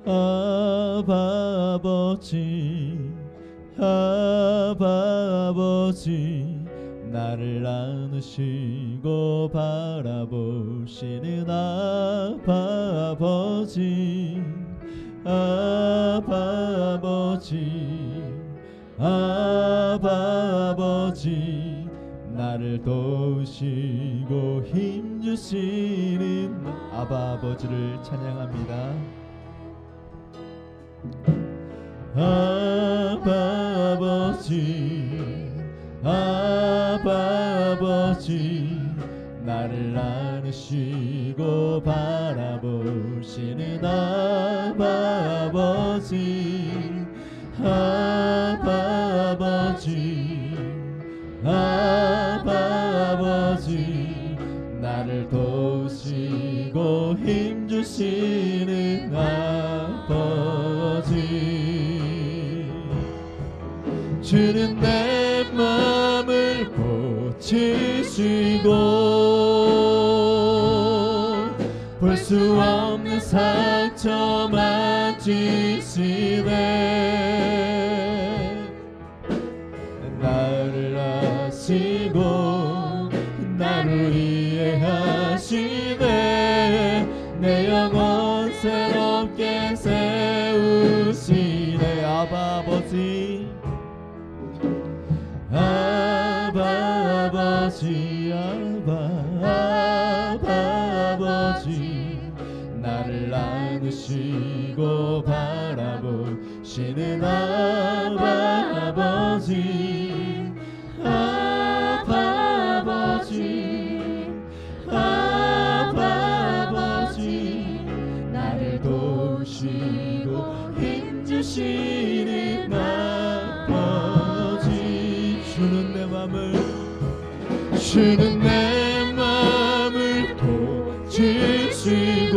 아바 아버지 아바 아버지 나를 안으시고 바라보시는 아바 아버지 아바 아버지 아바 아버지 나를 도우시고 힘주시는 아바 아버지를 찬양합니다. 아바 아버지 아바 아버지 나를 안으시고 바라보시는 아바 아버지 아바 아버지 아바 아버지 나를 도우시고 힘주시는 아버지 주는 내 맘을 고치시고 볼 수 없는 상처 만지시네 나를 아시고 나를 이해하시네 내 영혼 새롭게 세우시네 아바 아버지 아바 아버지 아바 아버지 나를 안으시고 바라보시는 아바 아버지 아바 아버지 아바 아버지 나를 도우시고 힘주시는 아버지 주는 내 맘을 고치시고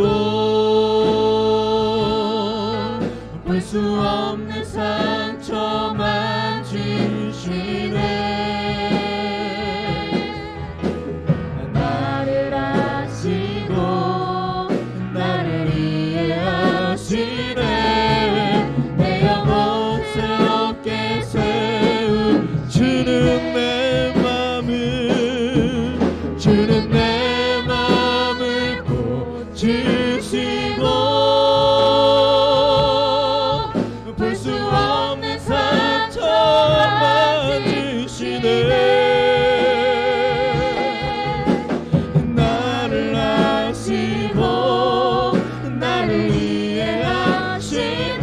볼 수 없는 상처 만지시네 나를 아시고 나를 이해하시네 내 영혼 새롭게 세우시는 내 맘을 고치시고 볼 수 없는 상처 만지시네 나를 아시고 나를 이해하시네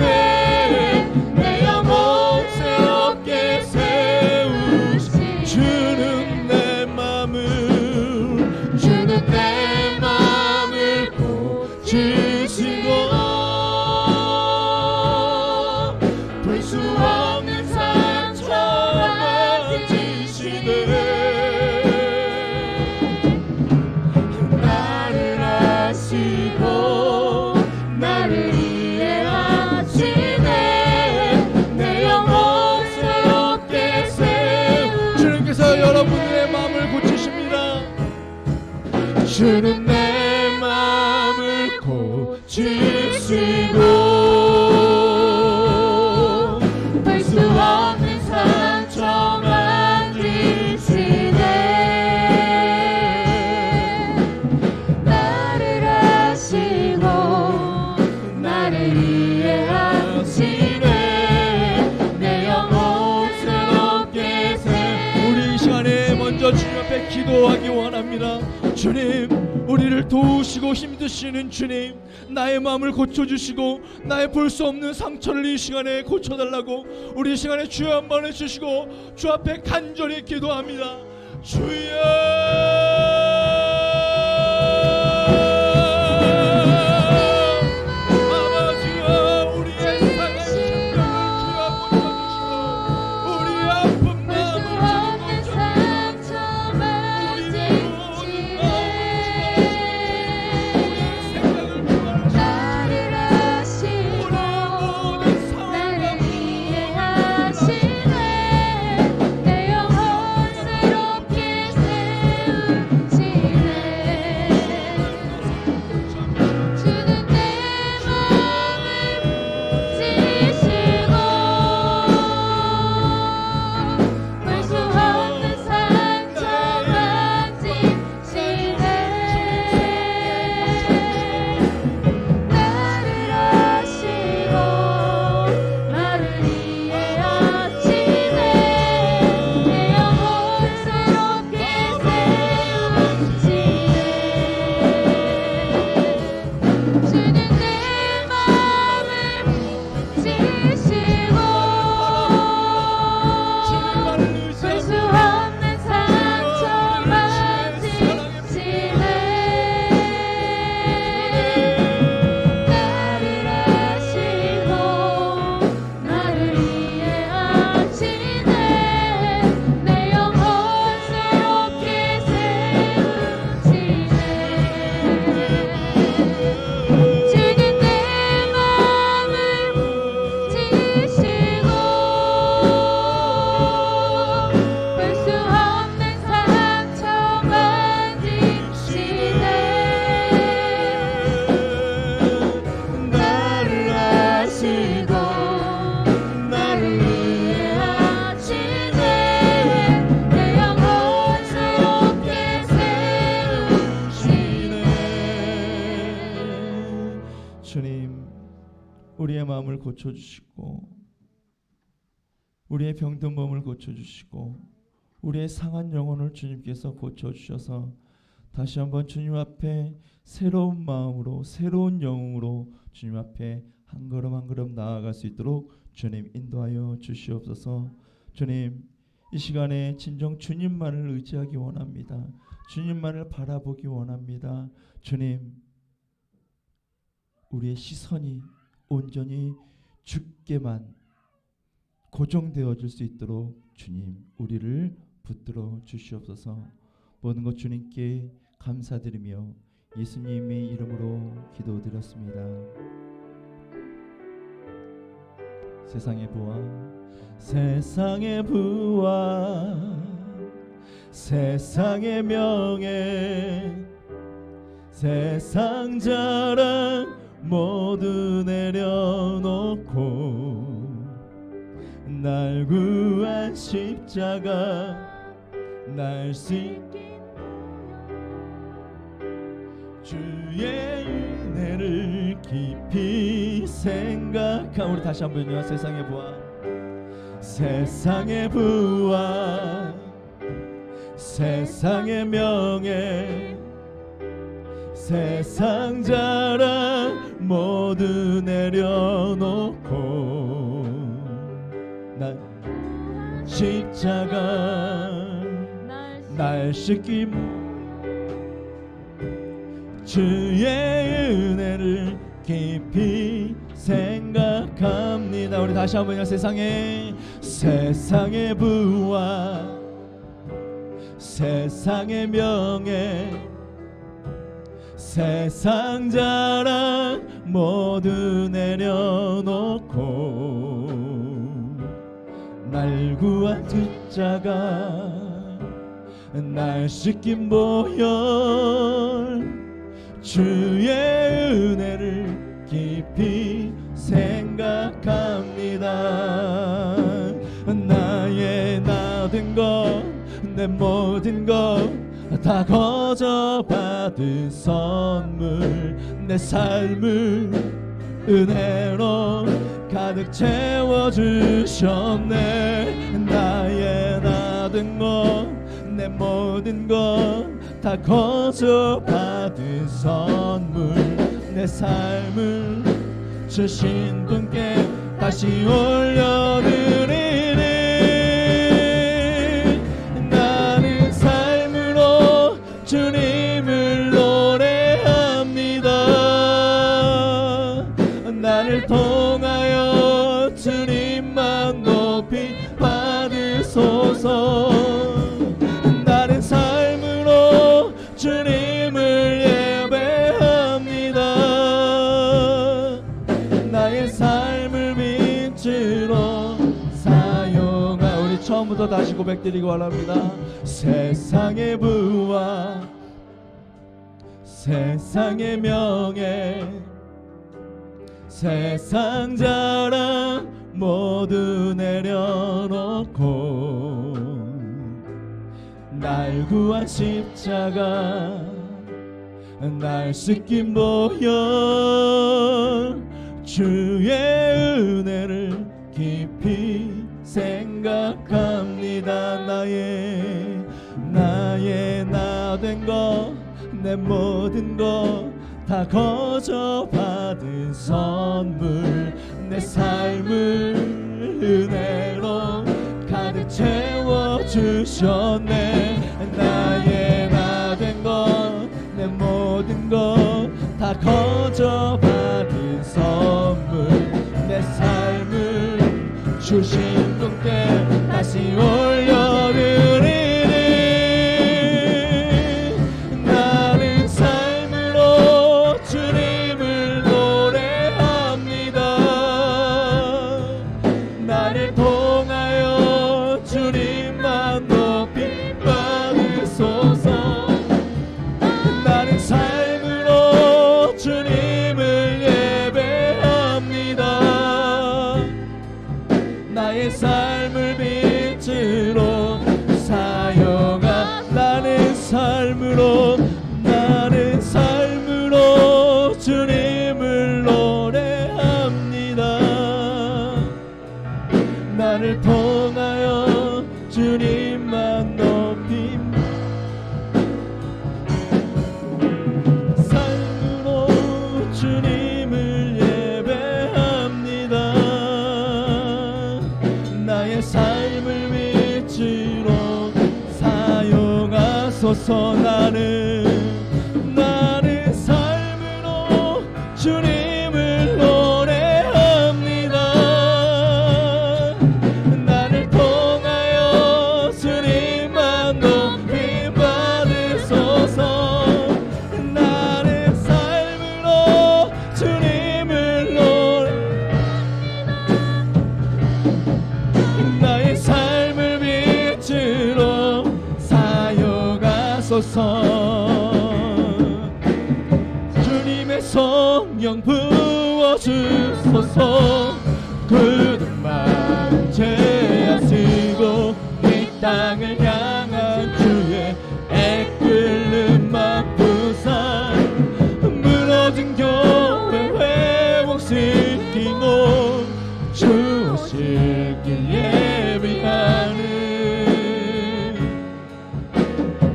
내 영혼 새롭게 세우시 주는 내 맘을 고치시고 볼 수 없는 상처 만지시네 나를 아시고 나를 이해하시네 내 영혼 새롭게 세우 주님께서 여러분의 마음을 고치십니다. 주는 내 맘을 고치시고 볼 수 없는 상처 만지시네 나를 아시고 나를 이해하시네 내 영혼 새롭게 우리 이 시간에 먼저 주님 앞에 기도하기 원합니다. 주님 우리를 도우시고 힘드시는 주님 나의 마음을 고쳐주시고 나의 볼 수 없는 상처를 이 시간에 고쳐달라고 우리 이 시간에 주여 한번 해주시고 주 앞에 간절히 기도합니다. 주여 주님, 우리의 마음을 고쳐주시고 우리의 병든 몸을 고쳐주시고 우리의 상한 영혼을 주님께서 고쳐주셔서 다시 한번 주님 앞에 새로운 마음으로 새로운 영으로 주님 앞에 한 걸음 한 걸음 나아갈 수 있도록 주님 인도하여 주시옵소서. 주님, 이 시간에 진정 주님만을 의지하기 원합니다. 주님만을 바라보기 원합니다. 주님, 우리의 시선이 온전히 주께만 고정되어질 수 있도록 주님, 우리를 붙들어 주시옵소서. 모든 것 주님께 감사드리며 예수님의 이름으로 기도드렸습니다. 세상의 부와 세상의 부와 세상의 명예 세상 자랑 모두 내려놓고 날 구한 십자가 날 주의 은혜를 깊이 생각하오. 우리 다시 한번요. 세상의 부와 세상의 부와 세상의 명예 세상 자랑 모두 내려놓고 난 십자가 날 씻김 주의 은혜를 깊이 생각합니다. 우리 다시 한번요. 세상의 부와 세상의 명예 세상 자랑 모두 내려놓고 날 구한 십자가 날 씻긴 보혈 주의 은혜를 깊이 생각합니다. 나의 나된 것 내 모든 것 다 거저 받은 선물 내 삶을 은혜로 가득 채워주셨네. 나의 나된 것 내 모든 것 다 거저 받은 선물 내 삶을 주신 분께 다시 올려드리리. 나는 삶으로 주님을 노래합니다. 나를 통하여 주님만 높이 받으소서. 나는 삶으로 주님을 예배합니다. 나의 삶을 빛으로 사용하. 우리 처음부터 다시 고백드리기 원합니다. 세상의 부와 세상의 명예 세상 자랑 모두 내려놓고 날 구한 십자가 날 씻긴 보혈 주의 은혜를 깊이 생각합니다. 나의 나된 것 내 모든 것 다 거저 받은 선물 내 삶을 은혜로 가득 채워주셨네. 나의 나된 것 내 모든 것 다 거저 받은 선물 내 삶을 주신 분께 다시 올려드리리. 나는 삶으로 주님을 노래합니다. 나를 통하여 주님만 높이 받으소서. 나는 삶으로 주님을 예배합니다. 나의 삶을 빛으로 주소서. 나는 삶으로 주님을 노래합니다. 나를 통하여 주님만 높이 받으소서. 나는 삶으로 주님을 나의 삶을 빛으로 사용하소서. 주님의 성령 부어주소서. 굳은 마음 제하시고 이 땅을 향한 주의 애끓는 맘 부산. 무너진 교회 회복시키고 주 오실 길 예비하는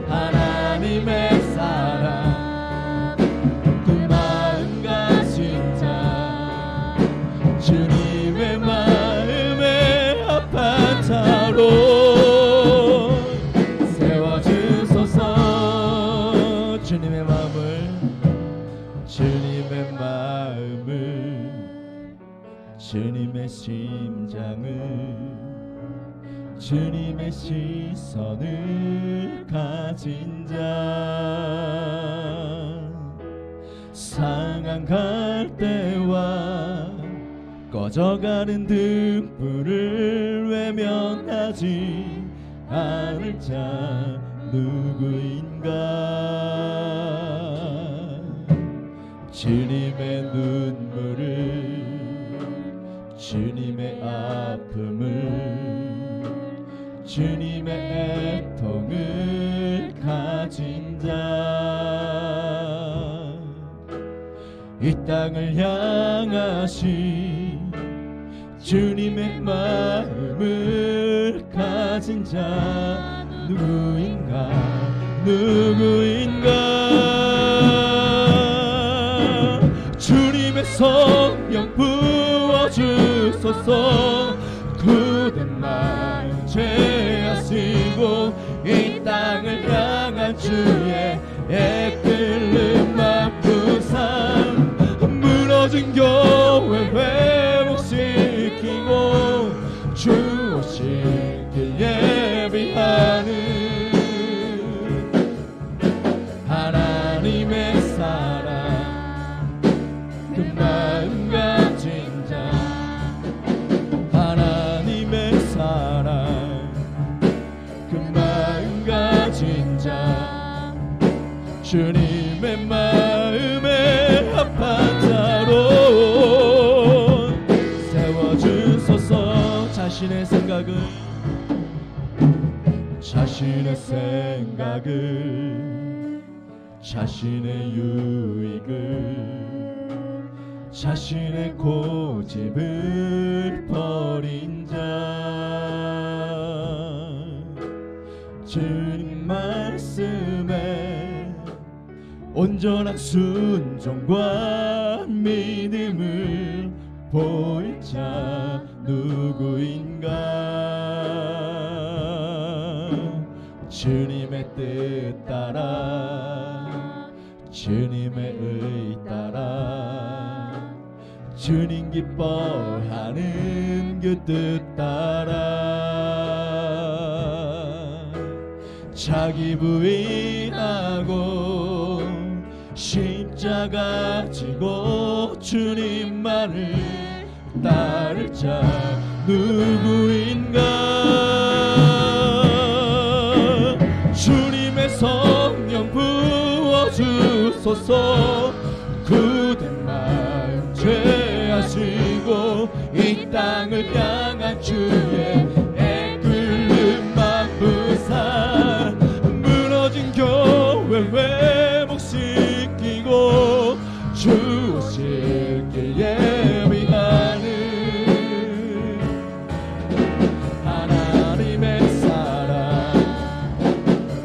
하나님의 사랑, 그 마음과 진짜 주님의 마음에 합한 자로 세워주소서. 주님의 마음을 주님의 심장을 주님의 시선을 가진 자. 상한 갈대와 꺼져가는 등불을 외면하지 않을 자 누구인가. 주님의 눈물을 주님의 아픔을 주님의 애통을 가진 자. 이 땅을 향하신 주님의 마음을 가진 자 누구인가. 주님의 성령 부어주소서. 굳은 마음 죄하시고 이 땅을 향한 주의 애끓는 맘 부산. 무너진 교회 회복시키고 주 오실 길 예비하는 하나님의 사랑, 그 마음 가진 자. 하나님의 사랑, 그 마음 가진 자. 주님의 마음에 합한 자로 세워주소서. 자신의 생각을 자신의 유익을 자신의 고집을 버린 자. 주님 말씀에 온전한 순종과 믿음을 보일 자 누구인가. 주님의 뜻 따라 주님의 의 따라 주님 기뻐하는 그 뜻 따라 자기 부인하고 십자가 지고 주님만을 따를 자 누구인가. 주님의 성령 부어주소서. 굳은 마음 죄하시고 이 땅을 향한 주의 애끓는 맘 부산. 무너진 교회 회복시키고 주 오실 길 예비하는 하나님의 사랑,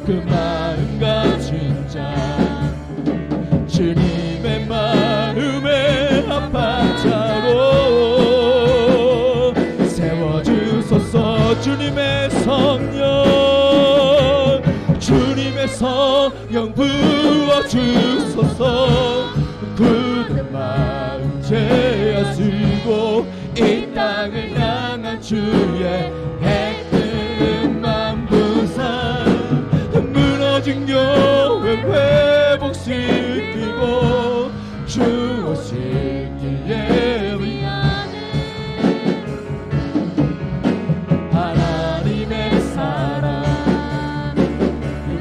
그 마음 가진 자. 주님의 마음에 합한 자로 세워주소서. 주님의 성령 성령 부어주소서. 굳은 마음 죄어쓰고 이 땅을 향한 주의 애끓은 만부사. 무너진 교회 회복시키고 주 오실 길 예비하는 하나님의 사랑, 그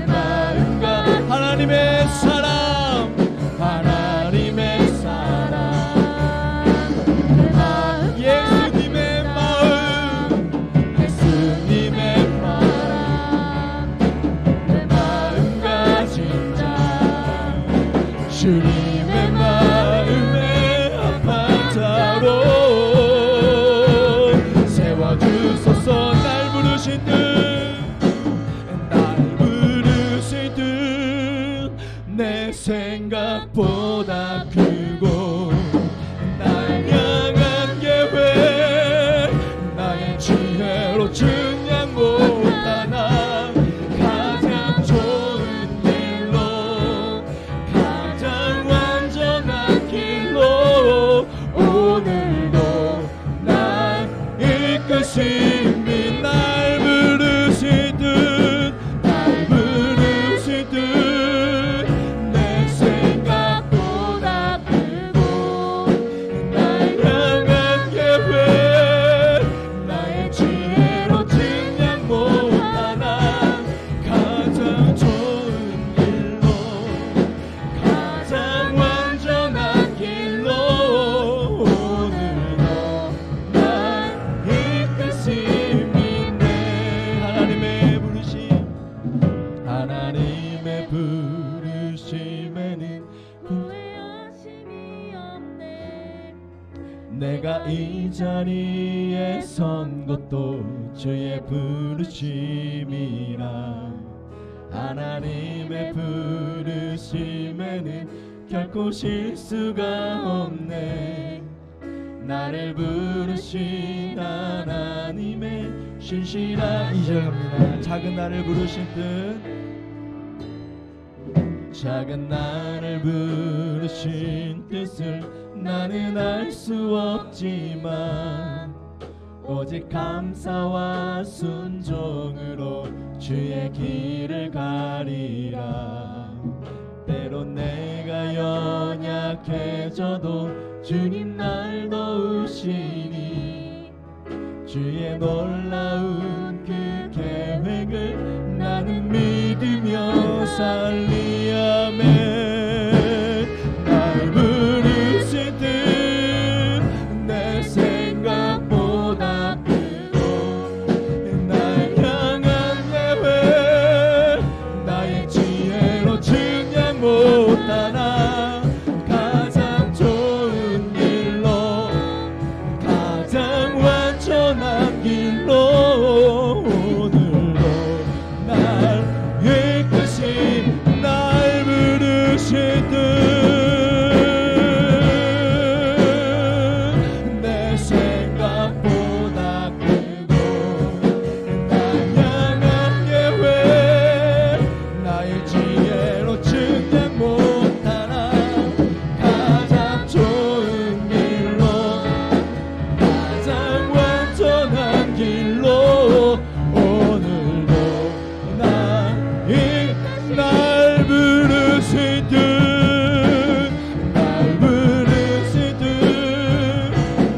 마음과 하나님의 사랑, 하나님의 사랑, 그 마음, 예수님의 마음, 예수님의 마음, 그 마음과 진짜 주님의 마음에 합한자로 세워주소서. 날 부르신 듯, 날 부르신 듯, 내 생각보다 크고 날 향한 계획, 나의 지혜로 증량 못하나 가장 좋은 길로, 가장 완전한 길로 오늘도 날 이끄시니. 날 부르시듯, 날 부르시듯, 내 생각보다 크고 날 향한 계획, 나의 지혜로 증량 못하나 가장 좋은 길로, 가장 완전한 길로 오늘도 날 이끄심이네. 하나님의 부르심, 하나님의 부르심에는 후회하심이 없네. 내가 이 자리에 선 것도 주의 부르심이라. 하나님의 부르심에는 결코 실수가 없네. 나를 부르신 하나님의 신실한, 2절 갑니다. 작은 나를 부르신 듯, 작은 나를 부르신 뜻을 나는 알 수 없지만 오직 감사와 순종으로 주의 길을 가리라. 때론 내가 연약해져도 주님 날 도우시니 주의 놀라운 그 계획을 나는 믿으며 살리아멘. 날 부르신 듯 내 생각보다 크고 날 향한 계획, 나의 지혜로 증량 못하나 가장 좋은 길로, 가장 완전한 길로 오늘도 날 이끄신, 날 부르신 듯 내 생각보다 크고 날 향한 계획, 나의 지혜로 증량 못하나 가장 좋은 길로, 가장 완전한 길로 오늘도 날 부르신 듯, 날 부르신 듯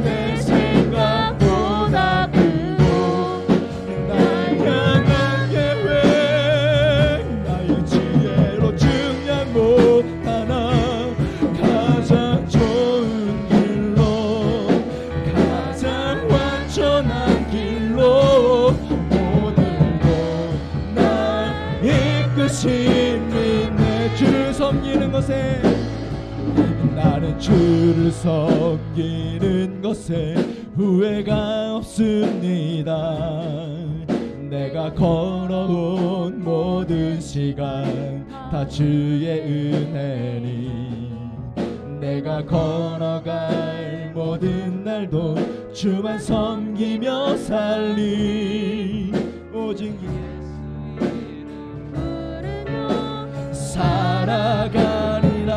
내 생각보다 크고 날 향한 계획, 나의 지혜로 증량 못하나 가장 좋은 길로, 가장 완전한 길로 오늘도 날 이끄심이. 내 주를 섬기는 것에, 나는 주를 섬기는 것에 후회가 없습니다. 내가 걸어온 모든 시간 다 주의 은혜니, 내가 걸어갈 모든 날도 주만 섬기며 살리. 오직 부르며 살아가리라.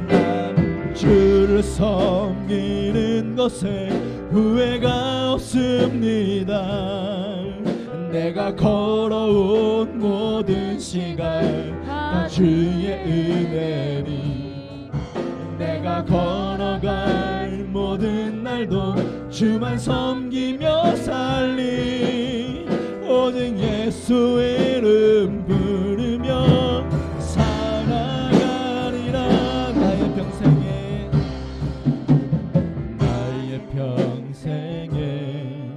난 주를 섬기는 것에 후회가 없습니다. 내가 걸어온 모든 시간 다 주의 은혜니, 내가 걸어갈 모든 날도 주만 섬기며 살리. 오직 예수의 이름 부르며 살아가리라. 나의 평생에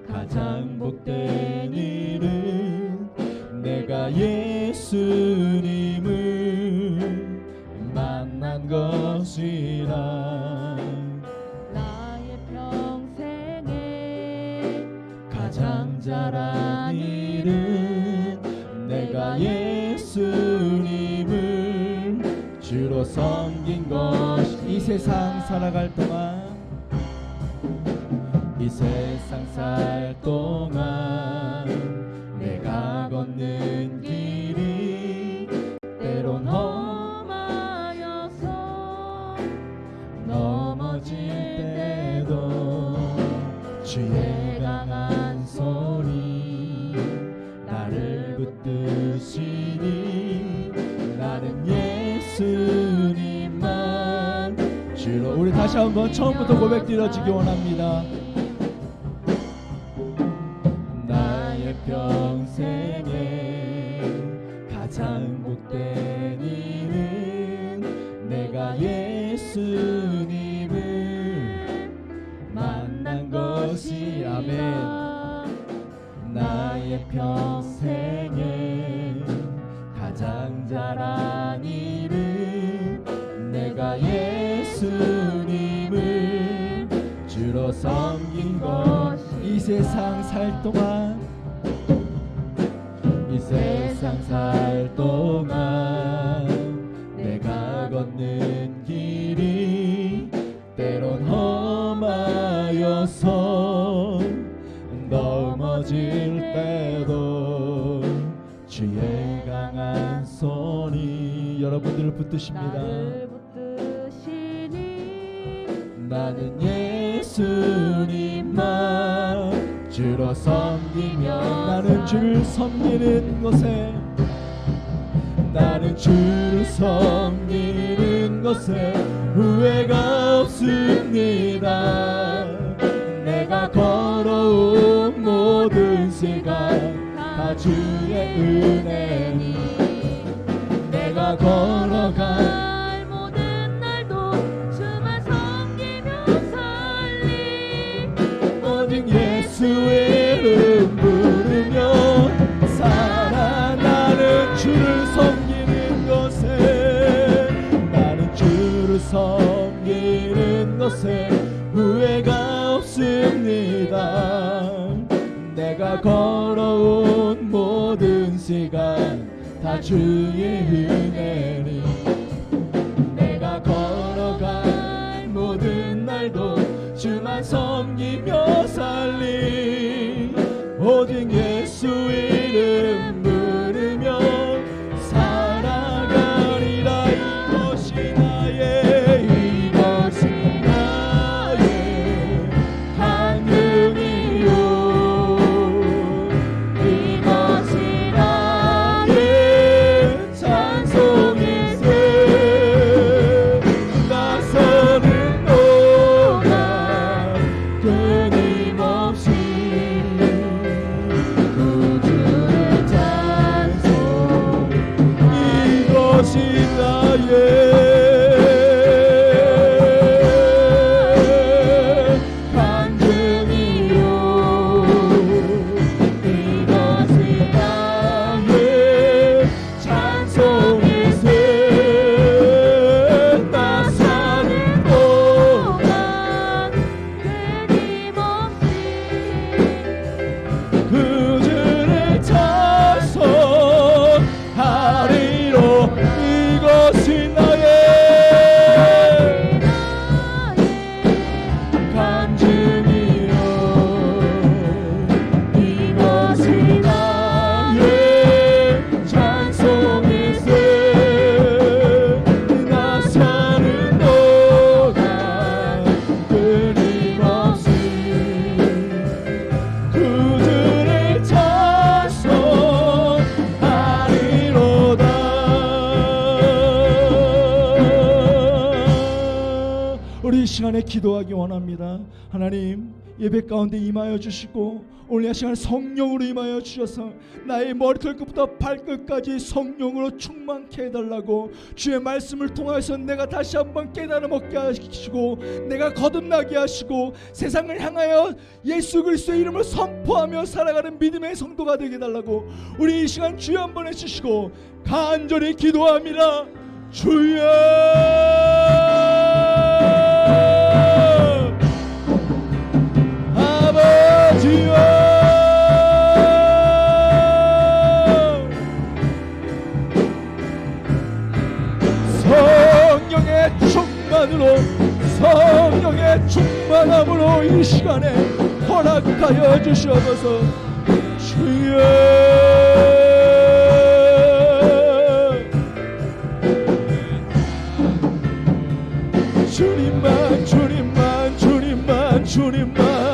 가장 복된 일은 내가 예수님을 만난 것이라. 나의 평생에 가장 잘한 일은 내가 예수님을 주로 섬긴 것이. 이 세상 살아갈 동안, 이 세상 살 동안 내가 걷는 길이 때론 험하여서 넘어질 때도 주의 강한 손이 나를 붙드시니, 나는 예수님만 주로. 우리 다시 한번 처음부터 고백 드려지기 원합니다. 나의 평생에 가장 복된 일은 내가 예수님을 만난 것이. 아멘. 나의 평생에 가장 잘한 일은 내가 예수님을 주로 섬긴 것. 이 세상 살 동안, 이 세상 살 동안 내가 걷는 길이 때론 험하여서 넘어질 때도 주의 강한 손이 여러분들을 붙드십니다. 나를 붙드시니, 나는 예수님만 주로 섬기며, 나는 주를 섬기는 것에, 나는 주를 섬기는 것에 후회가 없습니다. 내가 걸어온 모든 시간 다 주의 은혜니, 내가 걸어간 모든 날도 주만 섬기며 살리. 오직 예수의 이름 부르며 살아. 나는 주를 섬기는 것에, 나는 주를 섬기는 것에 후회가 없습니다. 내가 걸어온 모든 시간 다 주의 은혜니, 내가 걸어갈 모든 날도 주만 섬기며 살리. 오직 예수 이름 부르며 살아가리라. 이것이 나의, 이것이 나의 간증이요, 이것이 나의 찬송일세. 나서는 동안 끊임없이 구주의 찬송, 이것이 나의 간증이요, 이것이 나의 찬송일세. 나 사는 동안 끊임없이 그주를 찬송하리로. 이것이 나의 간증이요, 이것이 나의 찬송일세. 시간에 기도하기 원합니다. 하나님, 예배 가운데 임하여 주시고 오늘 이 시간 성령으로 임하여 주셔서 나의 머리털끝부터 발끝까지 성령으로 충만케 해달라고, 주의 말씀을 통해서 내가 다시 한번 깨달음 얻게 하시고 내가 거듭나게 하시고 세상을 향하여 예수 그리스도의 이름을 선포하며 살아가는 믿음의 성도가 되게 해달라고 우리 이 시간 주여 한번 해주시고 간절히 기도합니다. 주여, 아버지여, 성령의 충만으로, 성령의 충만함으로 이 시간에 허락하여 주시옵소서. 주여, 주님만, 주님만, 주님만, 주님만.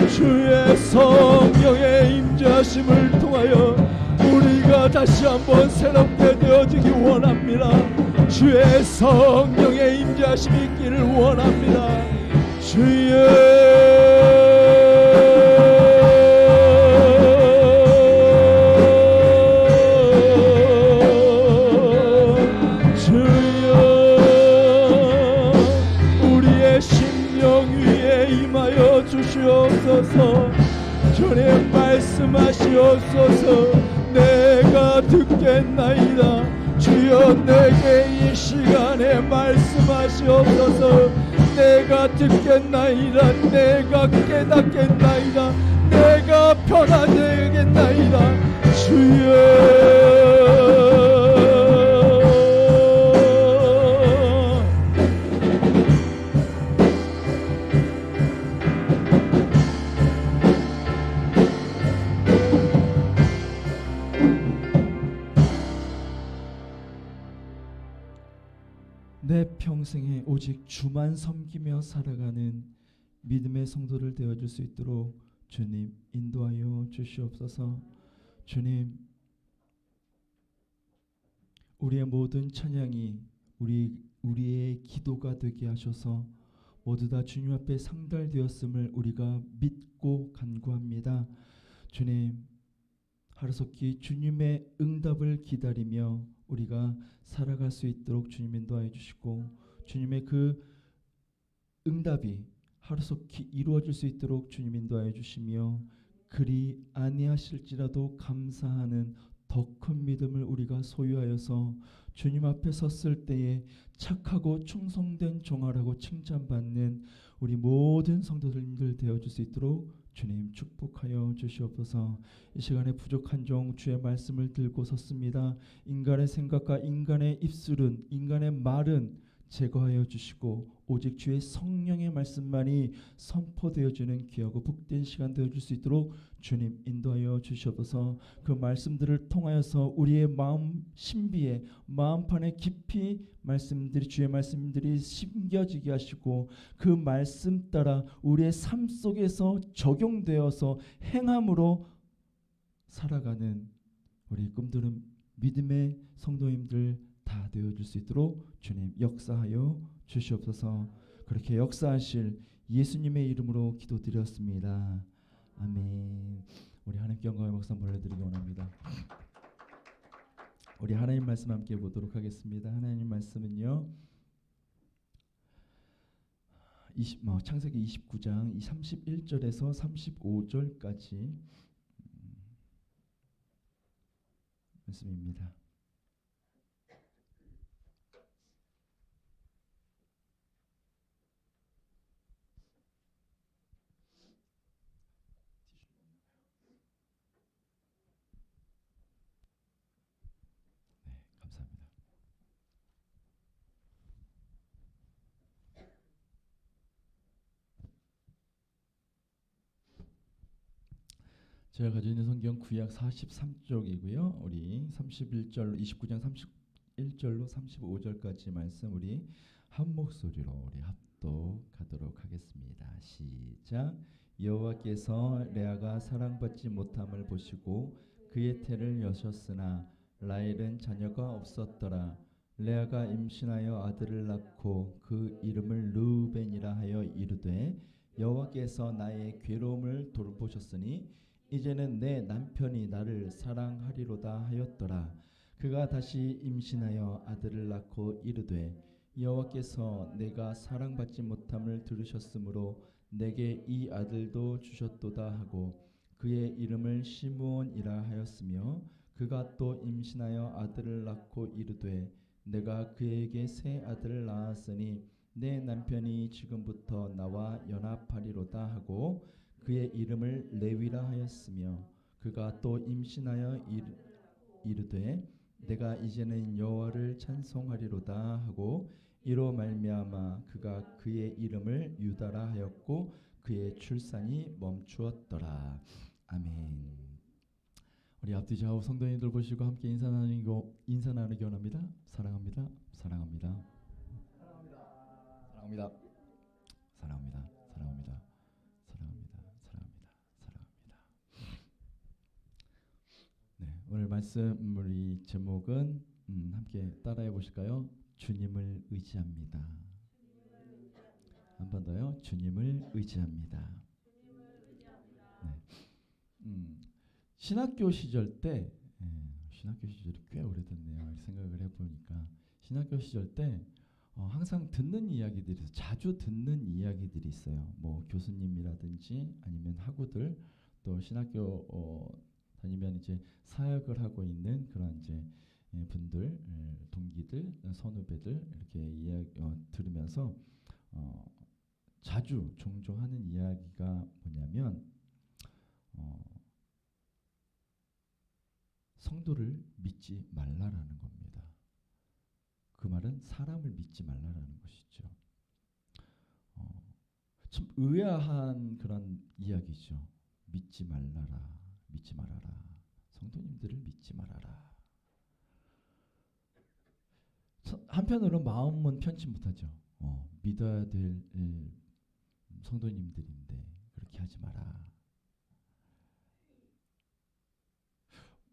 주의 성령의 임재하심을 통하여 우리가 다시 한번 새롭게 되어지기 원합니다. 주의 성령의 임재하심이 있기를 원합니다. 주여, 우리의 심령 위에 임하여 주시옵소서. 주님 말씀하시옵소서. 내가 듣겠나이다. 주여, 내게 이 시간에 말씀하시옵소서. 내가 듣겠나이다. 내가 깨닫겠나이다. 내가 변화되겠나이다. 주여, 내 평생에 오직 주만 섬기며 살아가는 믿음의 성도를 되어줄 수 있도록 주님 인도하여 주시옵소서. 주님, 우리의 모든 찬양이 우리의 기도가 되게 하셔서 모두 다 주님 앞에 상달되었음을 우리가 믿고 간구합니다. 주님, 하루속히 주님의 응답을 기다리며 우리가 살아갈 수 있도록 주님 인도하여 주시고, 주님의 그 응답이 하루속히 이루어질 수 있도록 주님 인도하여 주시며, 그리 아니하실지라도 감사하는 더 큰 믿음을 우리가 소유하여서 주님 앞에 섰을 때에 착하고 충성된 종아라고 칭찬받는 우리 모든 성도들님들 되어줄 수 있도록 주님 축복하여 주시옵소서. 이 시간에 부족한 종 주의 말씀을 들고 섰습니다. 인간의 생각과 인간의 입술은, 인간의 말은 제거하여 주시고 오직 주의 성령의 말씀만이 선포되어지는 귀하고 복된 시간 되어줄 수 있도록 주님 인도하여 주시옵소서. 그 말씀들을 통하여서 우리의 마음 신비에, 마음판에 깊이 말씀들이, 주의 말씀들이 심겨지게 하시고 그 말씀 따라 우리의 삶 속에서 적용되어서 행함으로 살아가는 우리 꿈드는 믿음의 성도님들 다 되어줄 수 있도록 주님 역사하여 주시옵소서. 그렇게 역사하실 예수님의 이름으로 기도드렸습니다. 아멘. 우리 하나님께 영광의 박수 한번 올려드리기 원합니다. 우리 하나님 말씀 함께 보도록 하겠습니다. 하나님 말씀은요, 창세기 29장 31절에서 35절까지 말씀입니다. 감사합니다. 제가 가지고 있는 성경 구약 43쪽이고요. 우리 31절 29장 31절로 35절까지 말씀 우리 한 목소리로 우리 합독하도록 하겠습니다. 시작. 여호와께서 레아가 사랑받지 못함을 보시고 그의 태를 여셨으나 라헬은 자녀가 없었더라. 레아가 임신하여 아들을 낳고 그 이름을 르우벤이라 하여 이르되 여호와께서 나의 괴로움을 돌보셨으니 이제는 내 남편이 나를 사랑하리로다 하였더라. 그가 다시 임신하여 아들을 낳고 이르되 여호와께서 내가 사랑받지 못함을 들으셨으므로 내게 이 아들도 주셨도다 하고 그의 이름을 시므온이라 하였으며 그가 또 임신하여 아들을 낳고 이르되 내가 그에게 새 아들을 낳았으니 내 남편이 지금부터 나와 연합하리로다 하고 그의 이름을 레위라 하였으며 그가 또 임신하여 이르되 내가 이제는 여호와를 찬송하리로다 하고 이로 말미암아 그가 그의 이름을 유다라 하였고 그의 출산이 멈추었더라. 아멘. 우리 앞뒤 좌우 성도님들 보시고 함께 인사 나누기 원합니다. 사랑합니다. 사랑합니다. 사랑합니다. 사랑합니다. 사랑합니다. 사랑합니다. 사랑합니다. 사랑합니다. 네, 오늘 말씀 우리 제목은 함께 따라해 보실까요? 주님을 의지합니다. 한 번 더요. 주님을 의지합니다. 네. 신학교 시절 때 신학교 시절이 꽤 오래됐네요. 생각을 해보니까 신학교 시절 때 항상 듣는 이야기들이 자주 듣는 이야기들이 있어요. 뭐 교수님이라든지 아니면 학우들 또 신학교 다니면 이제 사역을 하고 있는 그런 이제 분들 동기들 선후배들 이렇게 이야기 들으면서 자주 종종 하는 이야기가 뭐냐면 성도를 믿지 말라라는 겁니다. 그 말은 사람을 믿지 말라라는 것이죠. 참 의아한 그런 이야기죠. 믿지 말라라, 믿지 말아라. 성도님들을 믿지 말아라. 한편으로는 마음은 편치 못하죠. 믿어야 될 성도님들인데 그렇게 하지 마라.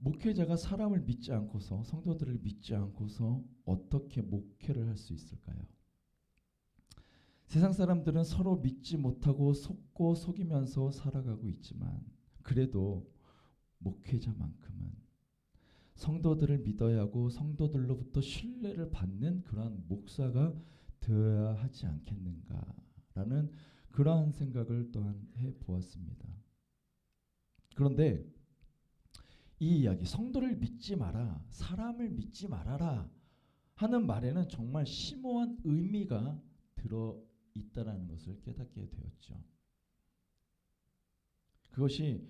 목회자가 사람을 믿지 않고서 성도들을 믿지 않고서 어떻게 목회를 할 수 있을까요? 세상 사람들은 서로 믿지 못하고 속고 속이면서 살아가고 있지만 그래도 목회자만큼은 성도들을 믿어야 하고 성도들로부터 신뢰를 받는 그러한 목사가 되어야 하지 않겠는가라는 그러한 생각을 또한 해보았습니다. 그런데 이 이야기 성도를 믿지 마라, 사람을 믿지 말아라 하는 말에는 정말 심오한 의미가 들어있다라는 것을 깨닫게 되었죠. 그것이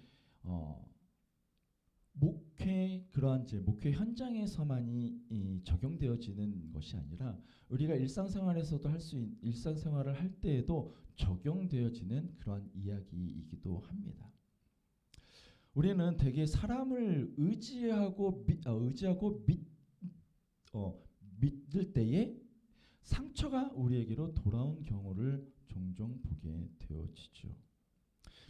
그러한 목회 현장에서만이 적용되어지는 것이 아니라 우리가 일상생활에서도 일상생활을 할 때에도 적용되어지는 그러한 이야기이기도 합니다. 우리는 되게 사람을 의지하고 믿을 때에 상처가 우리에게로 돌아온 경우를 종종 보게 되어지죠.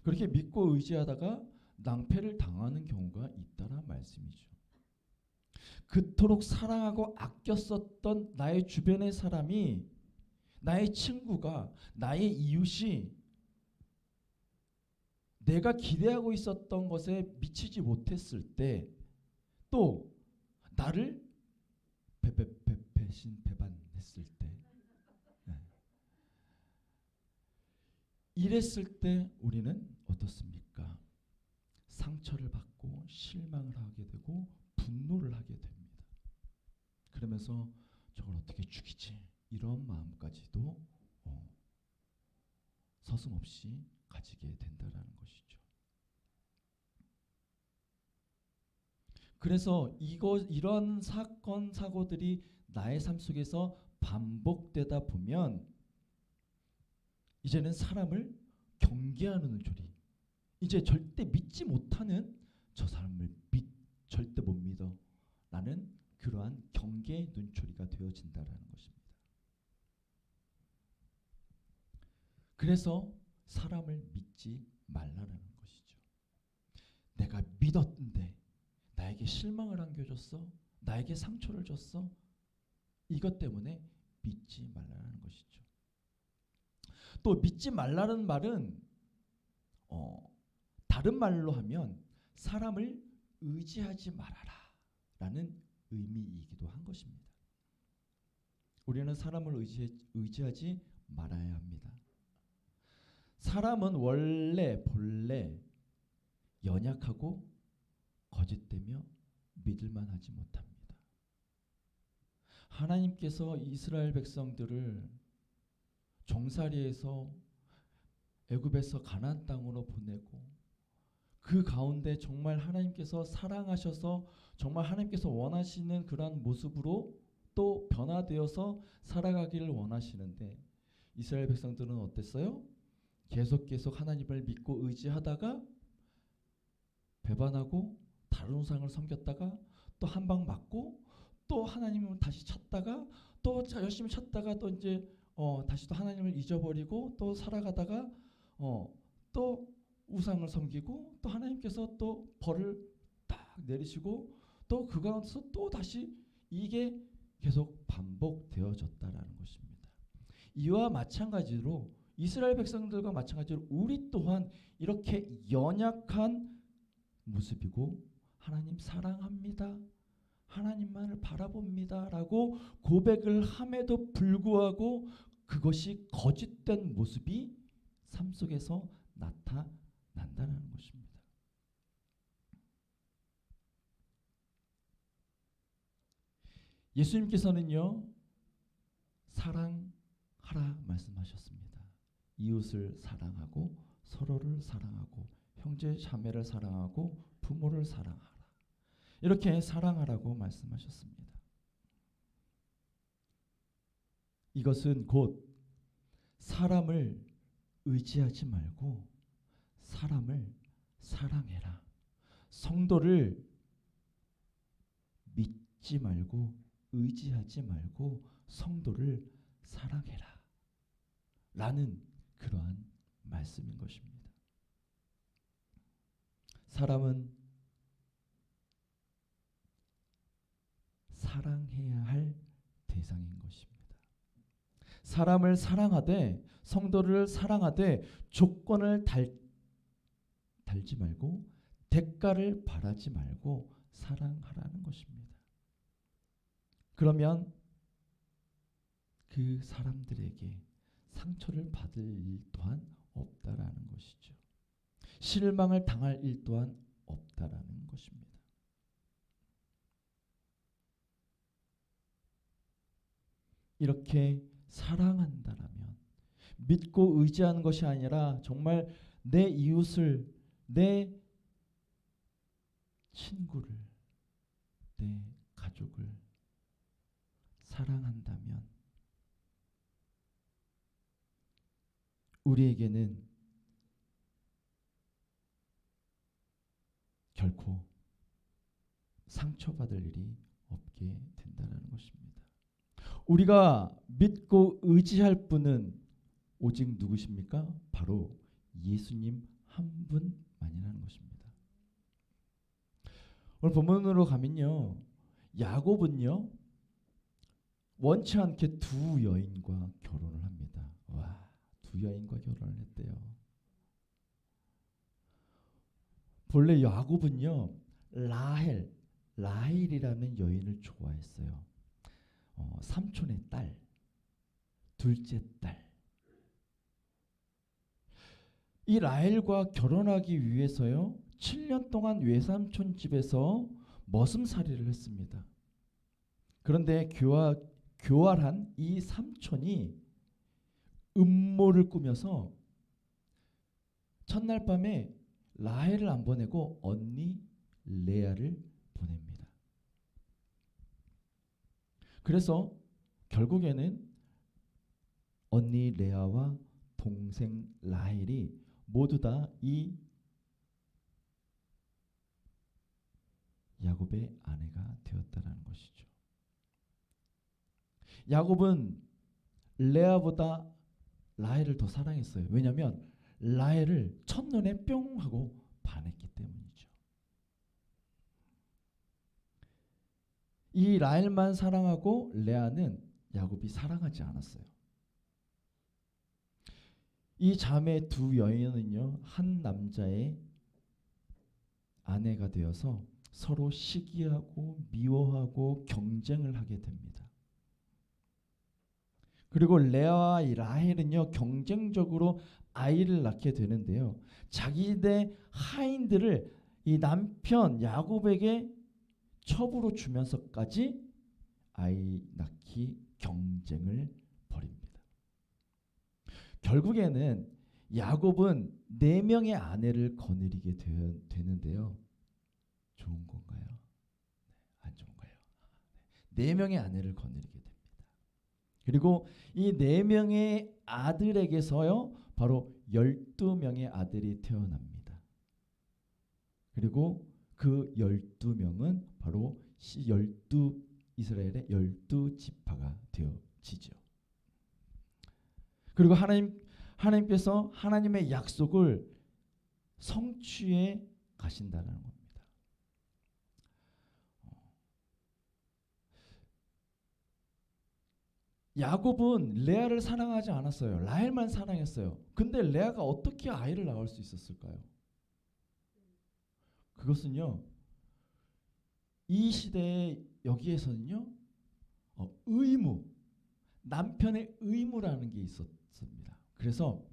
그렇게 믿고 의지하다가 낭패를 당하는 경우가 있다는 말씀이죠. 그토록 사랑하고 아꼈었던 나의 주변의 사람이, 나의 친구가, 나의 이웃이 내가 기대하고 있었던 것에 미치지 못했을 때, 또 나를 배반했을 때, 이랬을 때 우리는 어떻습니까? 상처를 받고 실망을 하게 되고 분노를 하게 됩니다. 그러면서 저걸 어떻게 죽이지? 이런 마음까지도 서슴없이 가지게 된다라는 것이죠. 그래서 이런 사건 사고들이 나의 삶 속에서 반복되다 보면 이제는 사람을 경계하는 소리, 이제 절대 믿지 못하는 저 사람을 절대 못 믿어 라는 그러한 경계의 눈초리가 되어진다라는 것입니다. 그래서 사람을 믿지 말라라는 것이죠. 내가 믿었는데 나에게 실망을 안겨줬어, 나에게 상처를 줬어, 이것 때문에 믿지 말라는 것이죠. 또 믿지 말라는 말은 다른 말로 하면 사람을 의지하지 말아라 라는 의미이기도 한 것입니다. 우리는 사람을 의지하지 말아야 합니다. 사람은 본래 연약하고 거짓되며 믿을만하지 못합니다. 하나님께서 이스라엘 백성들을 종살이에서 애굽에서 가나안 땅으로 보내고 그 가운데 정말 하나님께서 사랑하셔서 정말 하나님께서 원하시는 그러한 모습으로 또 변화되어서 살아가기를 원하시는데 이스라엘 백성들은 어땠어요? 계속 하나님을 믿고 의지하다가 배반하고 다른 우상을 섬겼다가 또 한 방 맞고 또 하나님을 다시 찾다가 또 열심히 찾다가 또 이제 다시 또 하나님을 잊어버리고 또 살아가다가 또 우상을 섬기고 또 하나님께서 또 벌을 딱 내리시고 또 그 가운데서 또 다시 이게 계속 반복되어졌다라는 것입니다. 이와 마찬가지로 이스라엘 백성들과 마찬가지로 우리 또한 이렇게 연약한 모습이고 하나님 사랑합니다, 하나님만을 바라봅니다 라고 고백을 함에도 불구하고 그것이 거짓된 모습이 삶 속에서 나타난다는 것입니다. 예수님께서는요, 사랑하라 말씀하셨습니다. 이웃을 사랑하고 서로를 사랑하고 형제 자매를 사랑하고 부모를 사랑하라, 이렇게 사랑하라고 말씀하셨습니다. 이것은 곧 사람을 의지하지 말고 사람을 사랑해라, 성도를 믿지 말고 의지하지 말고 성도를 사랑해라 라는 그러한 말씀인 것입니다. 사람은 사랑해야 할 대상인 것입니다. 사람을 사랑하되 성도를 사랑하되 조건을 달지 말고 대가를 바라지 말고 사랑하라는 것입니다. 그러면 그 사람들에게 상처를 받을 일 또한 없다라는 것이죠. 실망을 당할 일 또한 없다라는 것입니다. 이렇게 사랑한다라면 믿고 의지하는 것이 아니라 정말 내 이웃을, 내 친구를, 내 가족을 사랑한다면 우리에게는 결코 상처받을 일이 없게 된다는 것입니다. 우리가 믿고 의지할 분은 오직 누구십니까? 바로 예수님 한 분만이라는 것입니다. 오늘 본문으로 가면요, 야곱은요 원치 않게 두 여인과 결혼을 합니다. 와, 두 여인과 결혼을 했대요. 본래 야곱은요 라헬이라는 여인을 좋아했어요. 삼촌의 딸, 둘째 딸. 이 라헬과 결혼하기 위해서요 7년 동안 외삼촌 집에서 머슴살이를 했습니다. 그런데 교활한 이 삼촌이 음모를 꾸며서 첫날 밤에 라헬을 안 보내고 언니 레아를 보냅니다. 그래서 결국에는 언니 레아와 동생 라헬이 모두 다 이 야곱의 아내가 되었다라는 것이죠. 야곱은 레아보다 라헬을 더 사랑했어요. 왜냐하면 라헬을 첫눈에 뿅 하고 반했기 때문이죠. 이 라헬만 사랑하고 레아는 야곱이 사랑하지 않았어요. 이 자매 두 여인은요, 한 남자의 아내가 되어서 서로 시기하고 미워하고 경쟁을 하게 됩니다. 그리고 레아와 라헬은요, 경쟁적으로 아이를 낳게 되는데요, 자기네 하인들을 이 남편 야곱에게 첩으로 주면서까지 아이 낳기 경쟁을 벌입니다. 결국에는 야곱은 4명의 아내를 거느리게 되는데요. 좋은 건가요? 안 좋은 거예요. 4명의 아내를 거느리게 됩니다. 그리고 이 4명의 아들에게서요, 바로 12명의 아들이 태어납니다. 그리고 그 12명은 바로 이스라엘의 12지파가 되어지죠. 그리고 하나님께서 하나님의 약속을 성취해 가신다는 겁니다. 야곱은 레아를 사랑하지 않았어요. 라헬만 사랑했어요. 근데 레아가 어떻게 아이를 낳을 수 있었을까요? 그것은요, 이 시대에 여기에서는요, 의무, 남편의 의무라는 게 있었습니다. 그래서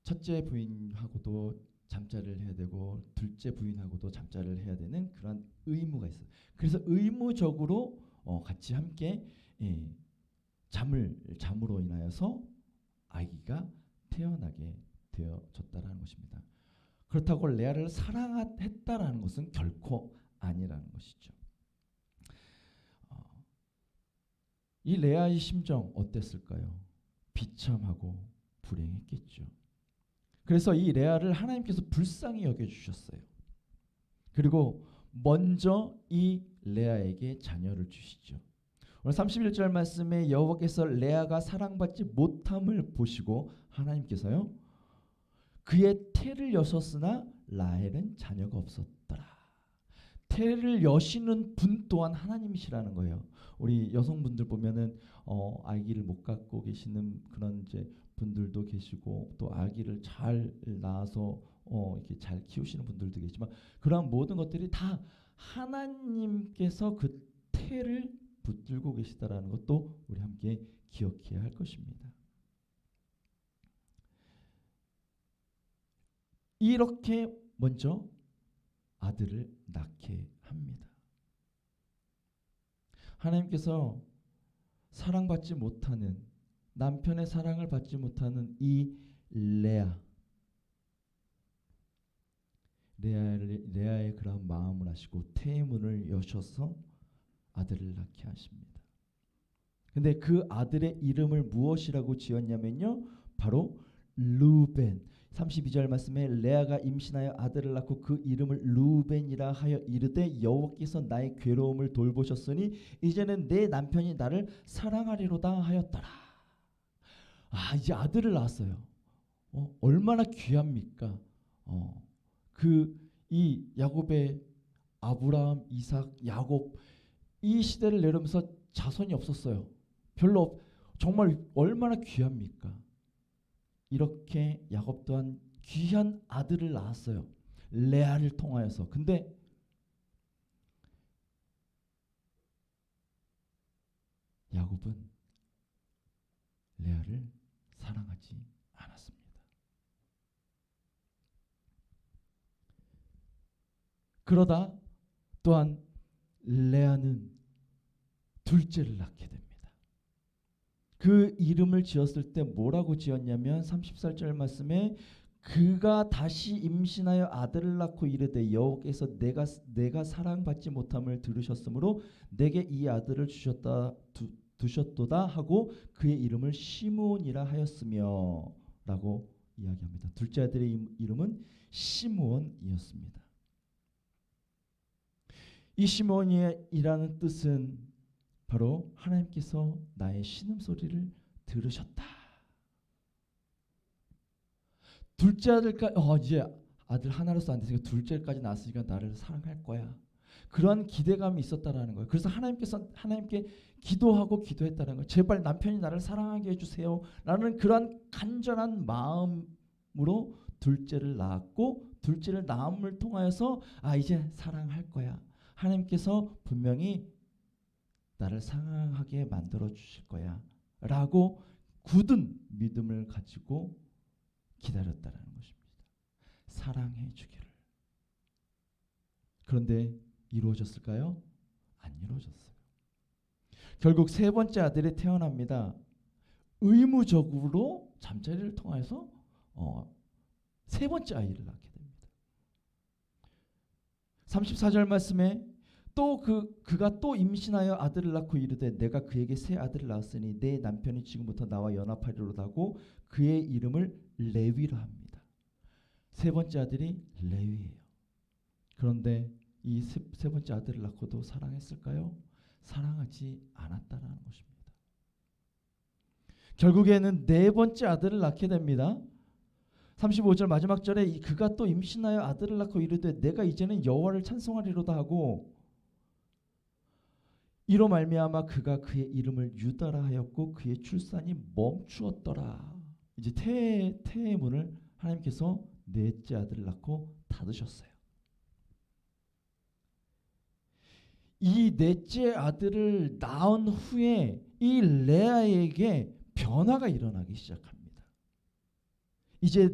첫째 부인하고도 잠자리를 해야 되고 둘째 부인하고도 잠자리를 해야 되는 그런 의무가 있어요. 그래서 의무적으로 같이 함께 잠으로 인하여서 아기가 태어나게 되어졌다라는 것입니다. 그렇다고 레아를 사랑했다라는 것은 결코 아니라는 것이죠. 이 레아의 심정 어땠을까요? 비참하고 불행했겠죠. 그래서 이 레아를 하나님께서 불쌍히 여겨주셨어요. 그리고 먼저 이 레아에게 자녀를 주시죠. 오늘 31절 말씀에 여호와께서 레아가 사랑받지 못함을 보시고 하나님께서요, 그의 태를 여셨으나 라헬은 자녀가 없었더라. 태를 여시는 분 또한 하나님이시라는 거예요. 우리 여성분들 보면은 아기를 못 갖고 계시는 그런 이제 분들도 계시고, 또 아기를 잘 낳아서 이렇게 잘 키우시는 분들도 계시지만, 그러한 모든 것들이 다 하나님께서 그 태를 붙들고 계시다라는 것도 우리 함께 기억해야 할 것입니다. 이렇게 먼저 아들을 낳게 합니다. 하나님께서 사랑받지 못하는, 남편의 사랑을 받지 못하는 이 레아의 그런 마음을 아시고 태의 문을 여셔서 아들을 낳게 하십니다. 근데 그 아들의 이름을 무엇이라고 지었냐면요, 바로 루벤. 32절 말씀에 레아가 임신하여 아들을 낳고 그 이름을 루벤이라 하여 이르되 여호와께서 나의 괴로움을 돌보셨으니 이제는 내 남편이 나를 사랑하리로다 하였더라. 이제 아들을 낳았어요. 얼마나 귀합니까? 이 야곱의 아브라함, 이삭, 야곱, 이 시대를 내려오면서 자손이 없었어요. 별로 정말 얼마나 귀합니까? 이렇게 야곱 또한 귀한 아들을 낳았어요. 레아를 통하여서. 근데 야곱은 레아를 사랑하지 않았습니다. 그러다 또한 레아는 둘째를 낳게 됩니다. 그 이름을 지었을 때 뭐라고 지었냐면 34절 말씀에 그가 다시 임신하여 아들을 낳고 이르되 여호와께서 내가 사랑받지 못함을 들으셨으므로 내게 이 아들을 두셨도다 하고 그의 이름을 시므온이라 하였으며 라고 이야기합니다. 둘째 아들의 이름은 시므온이었습니다. 이 시몬이라는 뜻은 바로 하나님께서 나의 신음소리를 들으셨다. 둘째 아들까지 이제 아들 하나로서 안 됐으니까 둘째까지 낳았으니까 나를 사랑할 거야. 그런 기대감이 있었다라는 거예요. 그래서 하나님께 기도하고 기도했다는 거예요. 제발 남편이 나를 사랑하게 해주세요. 라는 그런 간절한 마음으로 둘째를 낳았고, 둘째를 낳음을 통하여서 이제 사랑할 거야. 하나님께서 분명히 나를 사랑하게 만들어 주실 거야. 라고 굳은 믿음을 가지고 기다렸다는 것입니다. 사랑해 주기를. 그런데 이루어졌을까요? 안 이루어졌어요. 결국 세 번째 아들이 태어납니다. 의무적으로 잠자리를 통해서 세 번째 아이를 낳게 됩니다. 34절 말씀에 또 그가 또 임신하여 아들을 낳고 이르되 내가 그에게 새 아들을 낳았으니 내 남편이 지금부터 나와 연합하리로다 하고 그의 이름을 레위라 합니다. 세 번째 아들이 레위예요. 그런데 이 세 번째 아들을 낳고도 사랑했을까요? 사랑하지 않았다는 것입니다. 결국에는 네 번째 아들을 낳게 됩니다. 35절 마지막 절에 그가 또 임신하여 아들을 낳고 이르되 내가 이제는 여호와를 찬송하리로다 하고 이로 말미암아 그가 그의 이름을 유다라 하였고 그의 출산이 멈추었더라. 이제 태의 문을 하나님께서 넷째 아들을 낳고 닫으셨어요. 이 넷째 아들을 낳은 후에 이 레아에게 변화가 일어나기 시작합니다. 이제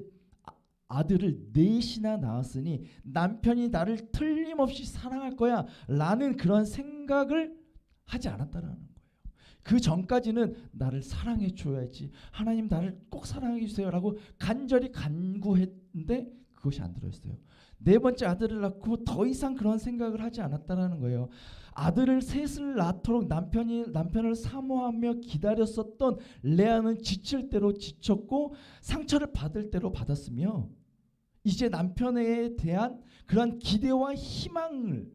아들을 넷이나 낳았으니 남편이 나를 틀림없이 사랑할 거야 라는 그런 생각을 하지 않았다라는 거예요. 그 전까지는 나를 사랑해 줘야지, 하나님 나를 꼭 사랑해 주세요 라고 간절히 간구했는데 그것이 안 들어있어요. 네 번째 아들을 낳고 더 이상 그런 생각을 하지 않았다라는 거예요. 아들을 셋을 낳도록 남편을 사모하며 기다렸었던 레아는 지칠 대로 지쳤고 상처를 받을 대로 받았으며 이제 남편에 대한 그런 기대와 희망을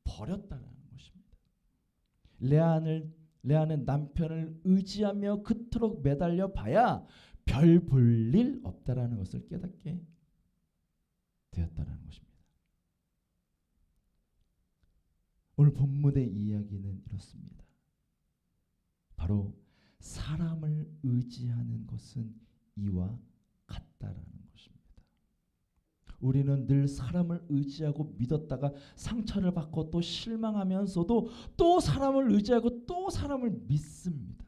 버렸다는 것입니다. 레아는 남편을 의지하며 그토록 매달려 봐야 별 볼 일 없다라는 것을 깨닫게 되었다는 것입니다. 오늘 본문의 이야기는 이렇습니다. 바로 사람을 의지하는 것은 이와 같다라는 것입니다. 우리는 늘 사람을 의지하고 믿었다가 상처를 받고 또 실망하면서도 또 사람을 의지하고 또 사람을 믿습니다.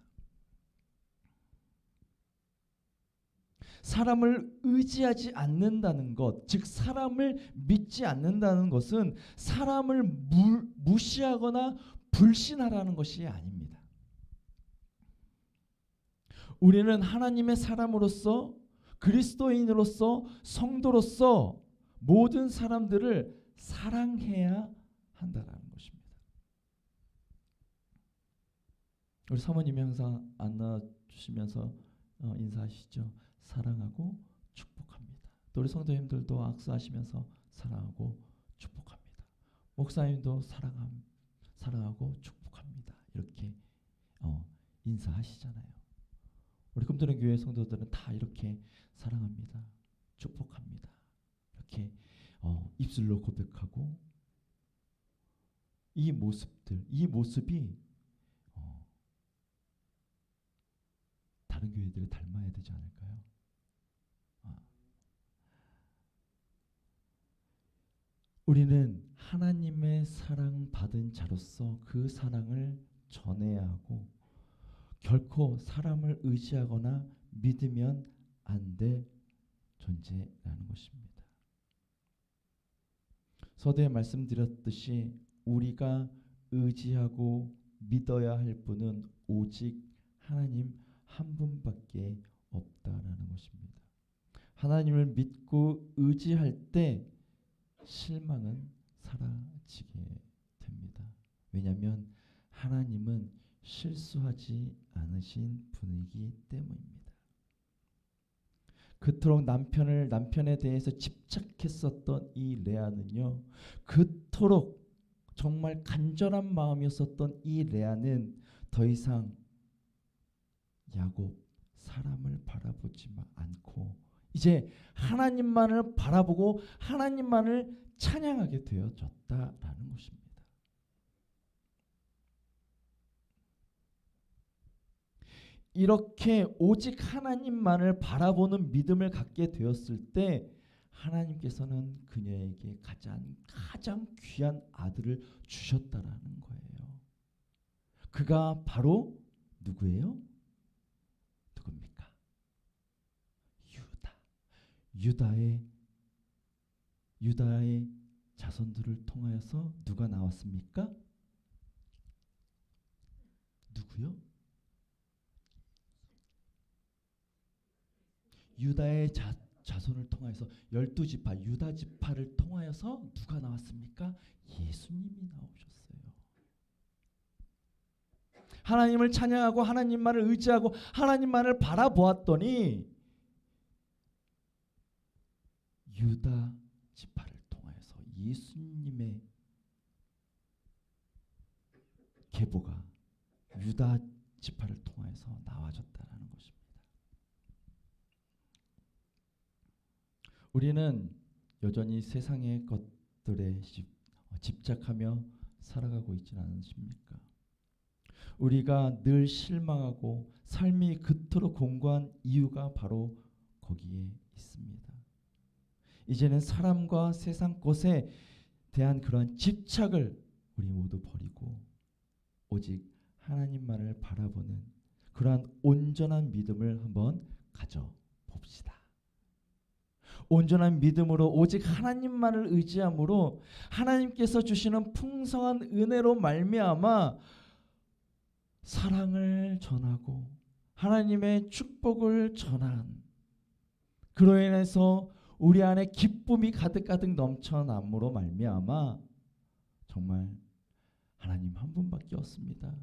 사람을 의지하지 않는다는 것, 즉 사람을 믿지 않는다는 것은 사람을 무시하거나 불신하라는 것이 아닙니다. 우리는 하나님의 사람으로서, 그리스도인으로서, 성도로서 모든 사람들을 사랑해야 한다는 것입니다. 우리 사모님이 항상 안아주시면서 인사하시죠. 사랑하고 축복합니다. 또 우리 성도님들도 악수하시면서 사랑하고 축복합니다. 목사님도 사랑하고 축복합니다. 이렇게 인사하시잖아요. 우리 꿈드는 교회 성도들은 다 이렇게 사랑합니다. 축복합니다. 이렇게 입술로 고백하고 이 모습이 다른 교회들을 닮아야 되지 않을까요? 우리는 하나님의 사랑받은 자로서 그 사랑을 전해야 하고 결코 사람을 의지하거나 믿으면 안 될 존재라는 것입니다. 서두에 말씀드렸듯이 우리가 의지하고 믿어야 할 분은 오직 하나님 한 분밖에 없다라는 것입니다. 하나님을 믿고 의지할 때 실망은 사라지게 됩니다. 왜냐하면 하나님은 실수하지 않으신 분이기 때문입니다. 그토록 남편에 대해서 집착했었던 이 레아는요, 그토록 정말 간절한 마음이었었던 이 레아는 더 이상 야곱 사람을 바라보지 않고 이제 하나님만을 바라보고 하나님만을 찬양하게 되어졌다라는 것입니다. 이렇게 오직 하나님만을 바라보는 믿음을 갖게 되었을 때 하나님께서는 그녀에게 가장 귀한 아들을 주셨다라는 거예요. 그가 바로 누구예요? 누굽니까? 유다의 자손들을 통하여서 누가 나왔습니까? 누구요? 유다의 자손을 통하여서 12지파 유다 지파를 통하여서 누가 나왔습니까? 예수님이 나오셨어요. 하나님을 찬양하고 하나님만을 의지하고 하나님만을 바라보았더니 유다 지파를 통하여서 예수님의 계보가 유다 지파를 통하여서 나와졌다는 것입니다. 우리는 여전히 세상의 것들에 집착하며 살아가고 있지는 않으십니까? 우리가 늘 실망하고 삶이 그토록 공고한 이유가 바로 거기에 있습니다. 이제는 사람과 세상 것에 대한 그러한 집착을 우리 모두 버리고 오직 하나님만을 바라보는 그러한 온전한 믿음을 한번 가져봅시다. 온전한 믿음으로 오직 하나님만을 의지함으로 하나님께서 주시는 풍성한 은혜로 말미암아 사랑을 전하고 하나님의 축복을 전한 그로 인해서 우리 안에 기쁨이 가득가득 넘쳐남으로 말미암아 정말 하나님 한 분밖에 없습니다.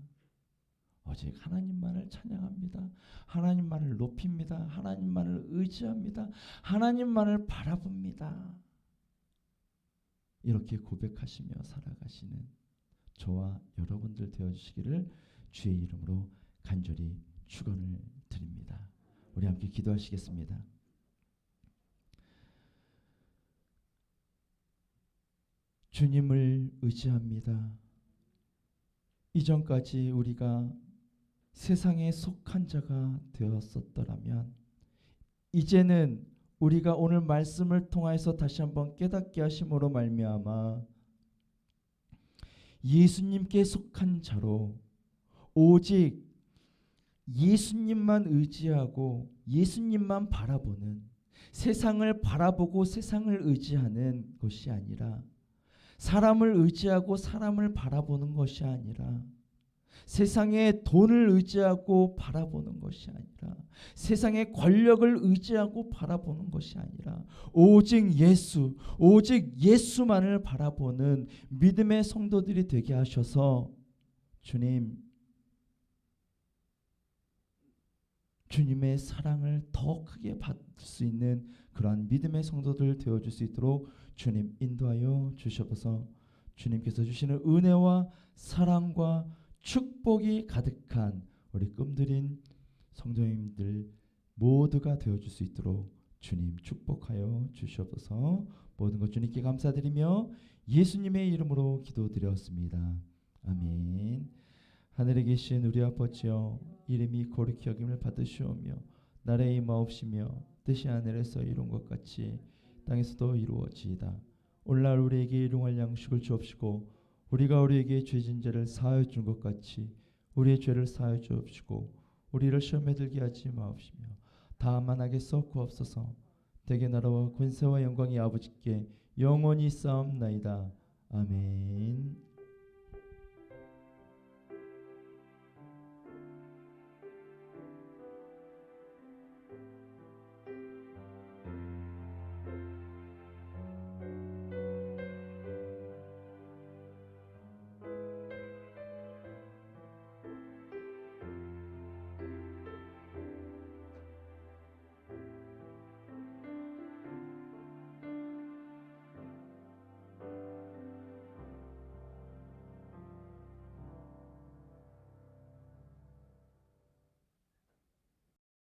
오직 하나님만을 찬양합니다. 하나님만을 높입니다. 하나님만을 의지합니다. 하나님만을 바라봅니다. 이렇게 고백하시며 살아가시는 저와 여러분들 되어주시기를 주의 이름으로 간절히 축원을 드립니다. 우리 함께 기도하시겠습니다. 주님을 의지합니다. 이전까지 우리가 세상에 속한 자가 되었었더라면 이제는 우리가 오늘 말씀을 통하여서 다시 한번 깨닫게 하심으로 말미암아 예수님께 속한 자로 오직 예수님만 의지하고 예수님만 바라보는 세상을 바라보고 세상을 의지하는 것이 아니라 사람을 의지하고 사람을 바라보는 것이 아니라 세상의 돈을 의지하고 바라보는 것이 아니라 세상의 권력을 의지하고 바라보는 것이 아니라 오직 예수만을 바라보는 믿음의 성도들이 되게 하셔서 주님의 사랑을 더 크게 받을 수 있는 그러한 믿음의 성도들 되어줄 수 있도록 주님 인도하여 주셔서 주님께서 주시는 은혜와 사랑과 축복이 가득한 우리 꿈들인 성도님들 모두가 되어줄 수 있도록 주님 축복하여 주시옵소서. 모든 것 주님께 감사드리며 예수님의 이름으로 기도드렸습니다. 아멘. 하늘에 계신 우리 아버지여 이름이 거룩히 여김을 받으시오며 나라의 임하옵시며 뜻이 하늘에서 이룬 것 같이 땅에서도 이루어지이다. 오늘날 우리에게 일용할 양식을 주옵시고 우리가 우리에게 죄진 자를 사하여 준 것 같이 우리의 죄를 사하여 주옵시고 우리를 시험에 들게 하지 마옵시며 다만 하게 썩구옵소서. 대개 나라와 권세와 영광이 아버지께 영원히 쌓옵나이다. 아멘.